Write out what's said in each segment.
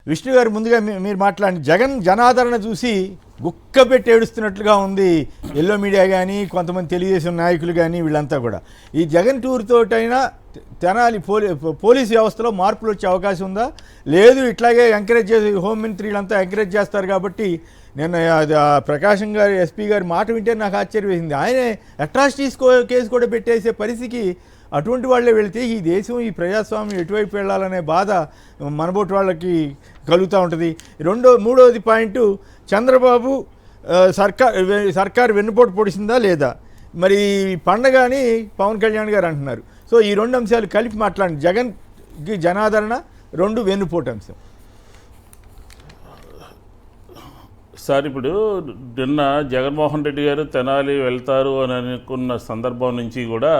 విష్ణు గారు ముందుగా మీరు మాట్లాడి జగన్ జనాదరణ చూసి గుక్కపెట్టి ఏడుస్తున్నట్లుగా ఉంది ఎల్లో మీడియా కానీ కొంతమంది తెలుగుదేశం నాయకులు కానీ వీళ్ళంతా కూడా. ఈ జగన్ టూర్ తోటైనా తెనాలి పోలీసు వ్యవస్థలో మార్పులు వచ్చే అవకాశం ఉందా? లేదు ఇట్లాగే ఎంకరేజ్ చేసి హోంమంత్రులంతా ఎంకరేజ్ చేస్తారు కాబట్టి నిన్న ప్రకాశం గారు ఎస్పీ గారి మాట వింటే నాకు ఆశ్చర్యం వేసింది. ఆయనే అట్రాసిటీస్ కేసు కూడా పెట్టేసే పరిస్థితికి అటువంటి వాళ్ళే వెళితే ఈ దేశం ఈ ప్రజాస్వామ్యం ఎటువైపు వెళ్ళాలనే బాధ మనబోటి వాళ్ళకి కలుగుతూ ఉంటుంది. మూడవది పాయింట్, చంద్రబాబు సర్కార్ వెన్నుపోటు పొడిచిందా లేదా? మరి పండగ అని పవన్ కళ్యాణ్ గారు అంటున్నారు. సో ఈ రెండు అంశాలు కలిపి మాట్లాడండి. జగన్కి జనాదరణ, రెండు వెన్నుపోటు అంశం. సార్, ఇప్పుడు నిన్న జగన్మోహన్ రెడ్డి గారు తెనాలి వెళ్తారు అని అనుకున్న సందర్భం నుంచి కూడా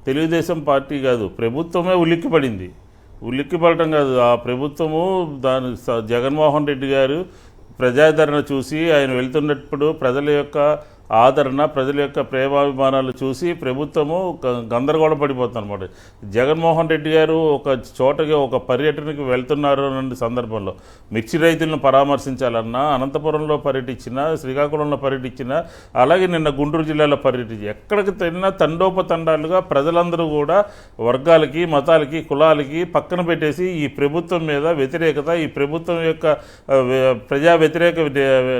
తెలుగుదేశం పార్టీ కాదు, ప్రభుత్వమే ఉలిక్కిపడటం కాదు, ఆ ప్రభుత్వము జగన్మోహన్ రెడ్డి గారు ప్రజాదరణ చూసి ఆయన వెళ్తున్నప్పుడు ప్రజల యొక్క ఆదరణ, ప్రజల యొక్క ప్రేమాభిమానాలు చూసి ప్రభుత్వము గందరగోళం పడిపోతుంది అనమాట. జగన్మోహన్ రెడ్డి గారు ఒక చోటకి ఒక పర్యటనకి వెళ్తున్నారు అనే సందర్భంలో మిర్చి రైతులను పరామర్శించాలన్నా, అనంతపురంలో పర్యటించినా, శ్రీకాకుళంలో పర్యటించినా, అలాగే నిన్న గుంటూరు జిల్లాలో పర్యటించి ఎక్కడికి తిన్నా తండోపతండాలుగా ప్రజలందరూ కూడా వర్గాలకి, మతాలకి, కులాలకి పక్కన పెట్టేసి ఈ ప్రభుత్వం మీద వ్యతిరేకత, ఈ ప్రభుత్వం యొక్క ప్రజా వ్యతిరేక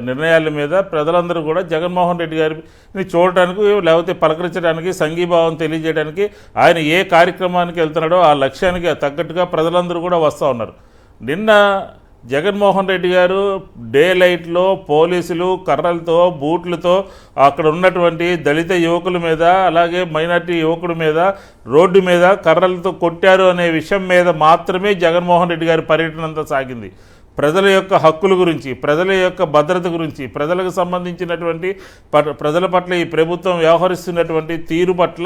నిర్ణయాల మీద ప్రజలందరూ కూడా జగన్మోహన్ రెడ్డి గారిని చూడటానికి, లేకపోతే పలకరించడానికి, సంఘీభావం తెలియజేయడానికి ఆయన ఏ కార్యక్రమానికి వెళ్తున్నాడో ఆ లక్ష్యానికి తగ్గట్టుగా ప్రజలందరూ కూడా వస్తూ ఉన్నారు. నిన్న జగన్మోహన్ రెడ్డి గారు డే లైట్లో పోలీసులు కర్రలతో, బూట్లతో అక్కడ ఉన్నటువంటి దళిత యువకుల మీద, అలాగే మైనార్టీ యువకుల మీద రోడ్డు మీద కర్రలతో కొట్టారు అనే విషయం మీద మాత్రమే జగన్మోహన్ రెడ్డి గారి పర్యటన అంతా సాగింది. ప్రజల యొక్క హక్కుల గురించి, ప్రజల యొక్క భద్రత గురించి, ప్రజలకు సంబంధించినటువంటి ప్రజల పట్ల ఈ ప్రభుత్వం వ్యవహరిస్తున్నటువంటి తీరు పట్ల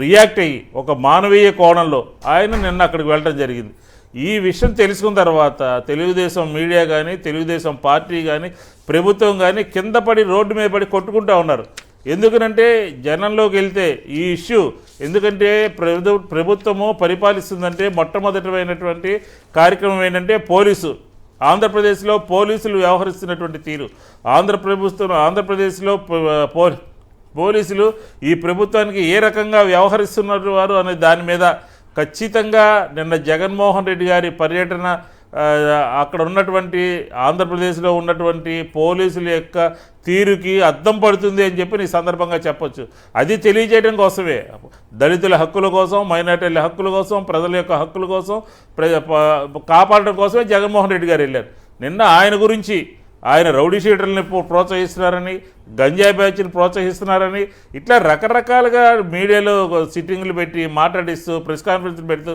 రియాక్ట్ అయ్యి ఒక మానవీయ కోణంలో ఆయన నిన్న అక్కడికి వెళ్ళడం జరిగింది. ఈ విషయం తెలుసుకున్న తర్వాత తెలుగుదేశం మీడియా కానీ, తెలుగుదేశం పార్టీ కానీ, ప్రభుత్వం కానీ కింద పడి రోడ్డు మీద పడి కొట్టుకుంటూ ఉన్నారు. ఎందుకనంటే జనంలోకి వెళ్తే ఈ ఇష్యూ, ఎందుకంటే ప్రభుత్వము పరిపాలిస్తుందంటే మొట్టమొదటిమైనటువంటి కార్యక్రమం ఏంటంటే ఆంధ్రప్రదేశ్లో పోలీసులు వ్యవహరిస్తున్నటువంటి తీరు, ఆంధ్రప్రదేశ్లో పోలీసులు ఈ ప్రభుత్వానికి ఏ రకంగా వ్యవహరిస్తున్నారు వారు అనే దాని మీద ఖచ్చితంగా నిన్న జగన్మోహన్ రెడ్డి గారి పర్యటన అక్కడ ఉన్నటువంటి ఆంధ్రప్రదేశ్లో ఉన్నటువంటి పోలీసుల యొక్క తీరుకి అద్దం పడుతుంది అని చెప్పి ఈ సందర్భంగా చెప్పొచ్చు. అది తెలియజేయడం కోసమే, దళితుల హక్కుల కోసం, మైనారిటీల హక్కుల కోసం, ప్రజల యొక్క హక్కుల కోసం, కాపాడడం కోసమే జగన్మోహన్ రెడ్డి గారు వెళ్ళారు. నిన్న ఆయన గురించి, ఆయన రౌడీ షీటర్లని ప్రోత్సహిస్తున్నారని, గంజాయి బ్యాచ్ని ప్రోత్సహిస్తున్నారని, ఇట్లా రకరకాలుగా మీడియాలో సిట్టింగ్లు పెట్టి మాట్లాడిస్తూ, ప్రెస్ కాన్ఫరెన్స్లు పెడుతూ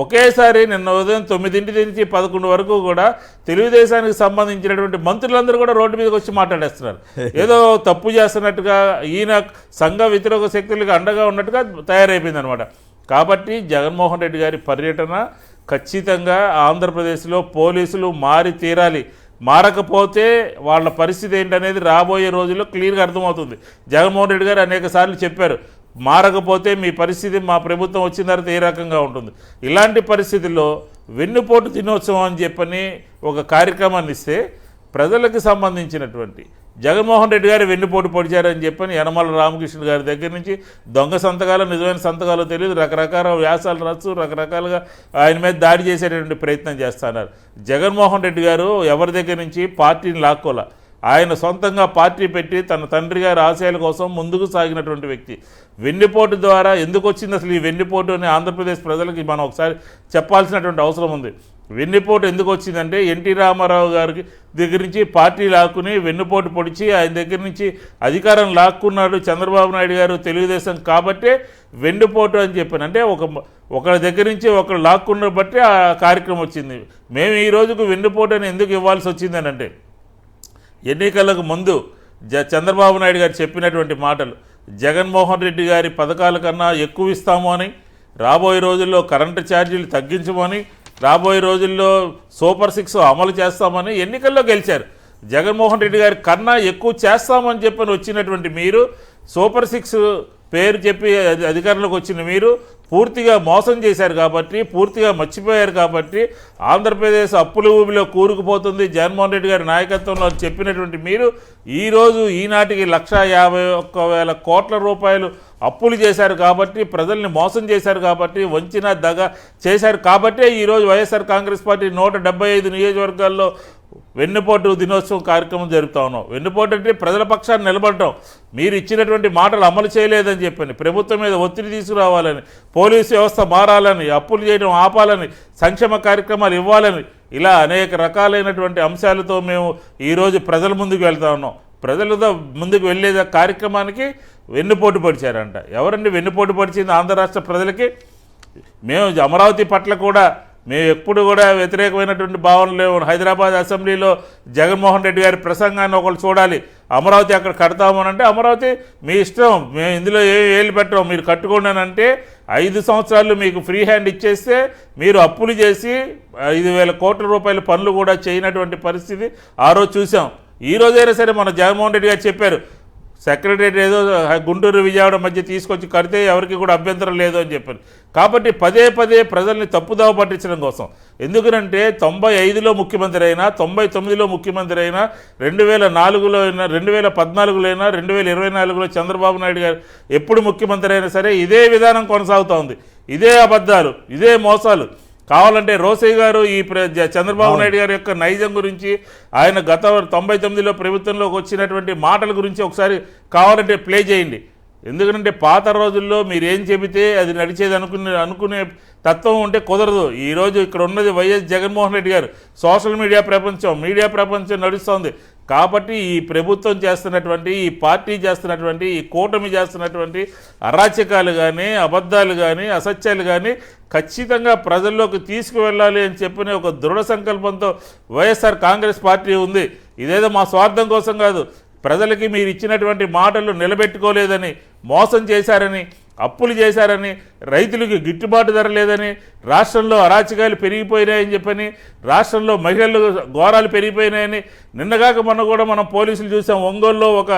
ఒకేసారి నిన్న ఉదయం 9 నుంచి 11 వరకు కూడా తెలుగుదేశానికి సంబంధించినటువంటి మంత్రులందరూ కూడా రోడ్డు మీదకి వచ్చి మాట్లాడేస్తున్నారు. ఏదో తప్పు చేస్తున్నట్టుగా, ఈయన సంఘ వ్యతిరేక శక్తులకు అండగా ఉన్నట్టుగా తయారైపోయింది అనమాట. కాబట్టి జగన్మోహన్ రెడ్డి గారి పర్యటన ఖచ్చితంగా ఆంధ్రప్రదేశ్లో పోలీసులు మారి తీరాలి. మారకపోతే వాళ్ళ పరిస్థితి ఏంటనేది రాబోయే రోజుల్లో క్లియర్గా అర్థమవుతుంది. జగన్మోహన్ రెడ్డి గారు అనేక సార్లు చెప్పారు, మారకపోతే మీ పరిస్థితి మా ప్రభుత్వం వచ్చిన తర్వాత ఏ రకంగా ఉంటుంది. ఇలాంటి పరిస్థితుల్లో వెన్నుపోటు దినోత్సవం అని చెప్పని ఒక కార్యక్రమాన్ని ఇస్తే ప్రజలకు సంబంధించినటువంటి జగన్మోహన్ రెడ్డి గారు వెన్నుపోటు పొడిచారని చెప్పని యనమల రామకృష్ణ గారి దగ్గర నుంచి దొంగ సంతకాలు, నిజమైన సంతకాలు తెలియదు, రకరకాల వ్యాసాలు రాస్తూ రకరకాలుగా ఆయన మీద దాడి చేసేటటువంటి ప్రయత్నం చేస్తున్నారు. జగన్మోహన్ రెడ్డి గారు ఎవరి దగ్గర నుంచి పార్టీని లాక్కోలే, ఆయన సొంతంగా పార్టీ పెట్టి తన తండ్రి గారి ఆశయాల కోసం ముందుకు సాగినటువంటి వ్యక్తి. వెన్నుపోటు ద్వారా ఎందుకు వచ్చింది అసలు ఈ వెన్నుపోటు అని ఆంధ్రప్రదేశ్ ప్రజలకి మనం ఒకసారి చెప్పాల్సినటువంటి అవసరం ఉంది. వెన్నుపోటు ఎందుకు వచ్చిందంటే ఎన్టీ రామారావు గారికి దగ్గర నుంచి పార్టీ లాక్కుని వెన్నుపోటు పొడిచి ఆయన దగ్గర నుంచి అధికారం లాక్కున్నాడు చంద్రబాబు నాయుడు గారు, తెలుగుదేశం. కాబట్టే వెన్నుపోటు అని చెప్పాను. అంటే ఒకరి దగ్గర నుంచి ఒకరు లాక్కున్న బట్టి ఆ కార్యక్రమం వచ్చింది. మేము ఈ రోజుకు వెన్నుపోటు అని ఎందుకు ఇవ్వాల్సి వచ్చిందని అంటే, ఎన్నికలకు ముందు చంద్రబాబు నాయుడు గారు చెప్పినటువంటి మాటలు, జగన్మోహన్ రెడ్డి గారి పథకాల కన్నా ఎక్కువ ఇస్తాము అని, రాబోయే రోజుల్లో కరెంటు ఛార్జీలు తగ్గించమని, రాబోయే రోజుల్లో సూపర్ 6 అమలు చేస్తామని ఎన్నికల్లో గెలిచారు. జగన్మోహన్ రెడ్డి గారి కన్నా ఎక్కువ చేస్తామని చెప్పని వచ్చినటువంటి మీరు సూపర్ 6 పేరు చెప్పి అధికారంలోకి వచ్చిన మీరు పూర్తిగా మోసం చేశారు కాబట్టి, పూర్తిగా మర్చిపోయారు కాబట్టి, ఆంధ్రప్రదేశ్ అప్పుల ఊబిలో కూరుకుపోతుంది జగన్మోహన్ రెడ్డి గారి నాయకత్వంలో అని చెప్పినటువంటి మీరు ఈరోజు ఈనాటికి 1,51,000 కోట్ల రూపాయలు అప్పులు చేశారు కాబట్టి, ప్రజల్ని మోసం చేశారు కాబట్టి, వంచిన దగ చేశారు కాబట్టే ఈరోజు వైఎస్ఆర్ కాంగ్రెస్ పార్టీ 175 నియోజకవర్గాల్లో వెన్నుపోటు దినోత్సవం కార్యక్రమం జరుపుతా ఉన్నాం. వెన్నుపోటు అంటే ప్రజల పక్షాన్ని నిలబడటం. మీరు ఇచ్చినటువంటి మాటలు అమలు చేయలేదని చెప్పని, ప్రభుత్వం మీద ఒత్తిడి తీసుకురావాలని, పోలీసు వ్యవస్థ మారాలని, అప్పులు చేయడం ఆపాలని, సంక్షేమ కార్యక్రమాలు ఇవ్వాలని, ఇలా అనేక రకాలైనటువంటి అంశాలతో మేము ఈరోజు ప్రజల ముందుకు వెళ్తా ఉన్నాం. ప్రజలతో ముందుకు వెళ్ళే కార్యక్రమానికి వెన్నుపోటు పడిచారంట. ఎవరండి వెన్నుపోటు పడిచింది ఆంధ్ర రాష్ట్ర ప్రజలకి? మేము అమరావతి పట్ల కూడా మేము ఎప్పుడు కూడా వ్యతిరేకమైనటువంటి భావనలు లేవు. హైదరాబాద్ అసెంబ్లీలో జగన్మోహన్ రెడ్డి గారి ప్రసంగాన్ని ఒకళ్ళు చూడాలి. అమరావతి అక్కడ కడతామనంటే అమరావతి మీ ఇష్టం, మేము ఇందులో ఏళ్ళు పెట్టాం, మీరు కట్టుకోండి అని అంటే 5 సంవత్సరాలు మీకు ఫ్రీ హ్యాండ్ ఇచ్చేస్తే మీరు అప్పులు చేసి 5,000 కోట్ల రూపాయల పనులు కూడా చేయనటువంటి పరిస్థితి ఆ రోజు చూసాం. ఈ రోజైనా సరే మన జగన్మోహన్ రెడ్డి గారు చెప్పారు, సెక్రటరేట్ ఏదో గుంటూరు విజయవాడ మధ్య తీసుకొచ్చి కడితే ఎవరికి కూడా అభ్యంతరం లేదు అని చెప్పారు. కాబట్టి పదే పదే ప్రజల్ని తప్పుదావ పట్టించడం కోసం, ఎందుకంటే 95లో ముఖ్యమంత్రి అయినా, 99లో ముఖ్యమంత్రి అయినా, 2004లో అయినా, 2014లో అయినా, 2024లో చంద్రబాబు నాయుడు గారు ఎప్పుడు ముఖ్యమంత్రి అయినా సరే ఇదే విధానం కొనసాగుతూ ఉంది. ఇదే అబద్ధాలు, ఇదే మోసాలు. కావాలంటే రోసయ్య గారు ఈ చంద్రబాబు నాయుడు గారి యొక్క నైజం గురించి, ఆయన గత 99లో ప్రభుత్వంలోకి వచ్చినటువంటి మాటల గురించి ఒకసారి కావాలంటే ప్లే చేయండి. ఎందుకంటే పాత రోజుల్లో మీరేం చెబితే అది నడిచేది అనుకునే తత్వం ఉంటే కుదరదు. ఈరోజు ఇక్కడ ఉన్నది వైఎస్ జగన్మోహన్ రెడ్డి గారు. సోషల్ మీడియా ప్రపంచం నడుస్తోంది. కాబట్టి ఈ ప్రభుత్వం చేస్తున్నటువంటి, ఈ పార్టీ చేస్తున్నటువంటి, ఈ కూటమి చేస్తున్నటువంటి అరాచకాలు కానీ, అబద్ధాలు కానీ, అసత్యాలు కానీ ఖచ్చితంగా ప్రజల్లోకి తీసుకువెళ్ళాలి అని చెప్పిన ఒక దృఢ సంకల్పంతో వైఎస్ఆర్ కాంగ్రెస్ పార్టీ ఉంది. ఇదేదో మా స్వార్థం కోసం కాదు, ప్రజలకి మీరు ఇచ్చినటువంటి మాటలు నిలబెట్టుకోలేదని, మోసం చేశారని, అప్పులు చేశారని, రైతులకు గిట్టుబాటు ధర లేదని, రాష్ట్రంలో అరాచకాలు పెరిగిపోయినాయని చెప్పని, రాష్ట్రంలో మహిళలు ఘోరాలు పెరిగిపోయినాయని, నిన్నగాక మొన్న కూడా మనం పోలీసులు చూసాం. ఒంగోలులో ఒక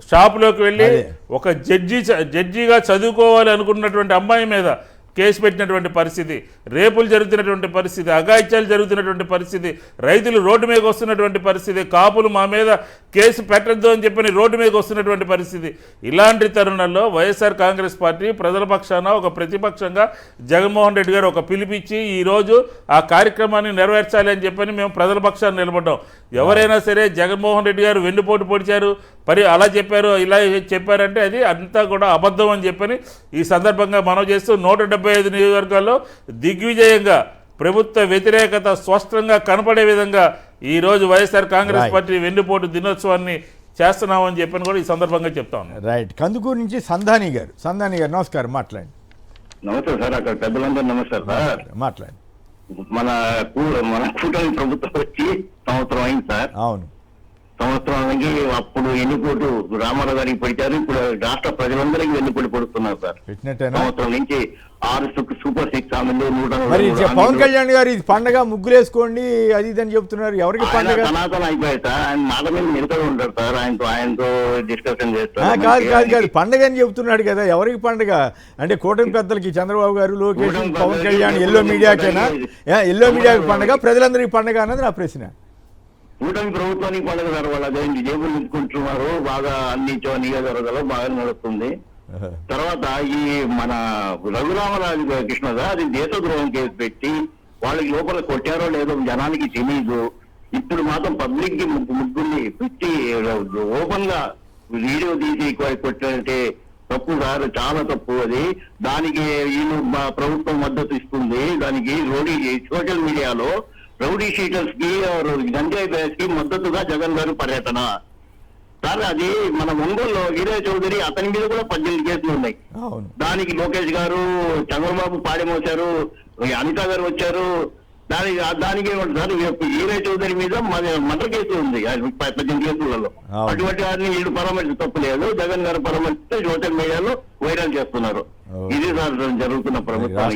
షాపులోకి వెళ్ళి ఒక జడ్జిగా చదువుకోవాలి అనుకున్నటువంటి అమ్మాయి మీద కేసు పెట్టినటువంటి పరిస్థితి, రేపులు జరుగుతున్నటువంటి పరిస్థితి, అఘాయిత్యాలు జరుగుతున్నటువంటి పరిస్థితి, రైతులు రోడ్డు మీదకి వస్తున్నటువంటి పరిస్థితి, కాపులు మా మీద కేసు పెట్టద్దు అని చెప్పని రోడ్డు మీదకి వస్తున్నటువంటి పరిస్థితి. ఇలాంటి తరుణంలో వైఎస్ఆర్ కాంగ్రెస్ పార్టీ ప్రజల పక్షాన ఒక ప్రతిపక్షంగా జగన్మోహన్ రెడ్డి గారు ఒక పిలిపించి ఈరోజు ఆ కార్యక్రమాన్ని నెరవేర్చాలి అని చెప్పని మేము ప్రజల పక్షాన్ని నిలబడ్డాం. ఎవరైనా సరే జగన్మోహన్ రెడ్డి గారు వెన్నుపోటు పొడిచారు, అలా చెప్పారు, ఇలా చెప్పారంటే అది అంతా కూడా అబద్ధం అని చెప్పని ఈ సందర్భంగా మనం చేస్తూ 175 నియోజకవర్గాల్లో దిగ్విజయంగా ప్రభుత్వ వ్యతిరేకత స్పష్టంగా కనపడే విధంగా ఈరోజు వైఎస్ఆర్ కాంగ్రెస్ పార్టీ వెన్నుపోటు దినోత్సవాన్ని చేస్తున్నామని చెప్పని కూడా ఈ సందర్భంగా చెప్తాను. రైట్. కందుకూరు నుంచి సంధాని గారు నమస్కారం, మాట్లాడండి. నమస్తే సార్. అక్కడ పెద్దలందరూ నమస్కారం సార్. మాట్లాడండి. మన కూటమి ప్రభుత్వం వచ్చి సంవత్సరం అయింది సార్. అవును, సంవత్సరానికి అప్పుడు ఎన్నిపోటు రామారావు గారికి పడిచారు, ఇప్పుడు రాష్ట్ర ప్రజలందరికీ ఎన్నిపోటు పడుతున్నారు సార్. సంవత్సరం నుంచి 6 సూపర్ 6 హామీలు, మరి పవన్ కళ్యాణ్ గారు ఇది పండగ ముగ్గులేసుకోండి అది ఇదని చెప్తున్నారు. ఎవరికి పండగ? సనాతన అయిపోయాయి సార్. ఆయన మాట మీద నిలకడ ఉంటారు సార్. ఆయనతో డిస్కషన్ చేస్తారు. కాదు పండగ అని చెప్తున్నాడు కదా. ఎవరికి పండగ అంటే కూటమి పెద్దలకి, చంద్రబాబు గారు, లోకేష్, పవన్ కళ్యాణ్, ఎల్లో మీడియాకేనా? ఎల్లో మీడియాకి పండగ, ప్రజలందరికీ పండగ అన్నది నా ప్రశ్న. కూటమి ప్రభుత్వానికి పండుగ సార్. వాళ్ళు అదేంటి జేబులు నింపుకుంటున్నారు బాగా, అన్ని నియోజకవర్గాల్లో బాగా నడుస్తుంది. తర్వాత ఈ మన రఘురామరాజు కృష్ణ గారు అది దేశద్రోహం కేసు పెట్టి వాళ్ళకి లోపల కొట్టారో లేదో జనానికి తెలీదు. ఇప్పుడు మాత్రం పబ్లిక్ కి ముగ్గురిని పెట్టి ఓపెన్ గా వీడియో తీసి కొట్టారంటే తప్పు సార్, చాలా తప్పు అది. దానికి వీళ్ళు ప్రభుత్వం మద్దతు ఇస్తుంది. దానికి సోషల్ మీడియాలో రౌడీ షీటర్స్ కి, గంజాయి బ్యాచ్ కి మద్దతుగా జగన్ గారు పర్యటన సార్. అది మన ఒంగోలులో వీరయ్య చౌదరి, అతని మీద కూడా 18 కేసులు ఉన్నాయి. దానికి లోకేష్ గారు, చంద్రబాబు పాడిమోశారు, అనిత గారు వచ్చారు. దానికి సార్ వీరయ్య చౌదరి మీద మర్డర్ కేసు ఉంది 18 కేసులలో. అటువంటి వారిని వీళ్ళు పరామర్శ తప్పు లేదు. జగన్ గారు పరామర్శిస్తే సోషల్ మీడియాలో వైరల్ చేస్తున్నారు. ఇది సార్ జరుగుతున్న ప్రభుత్వం.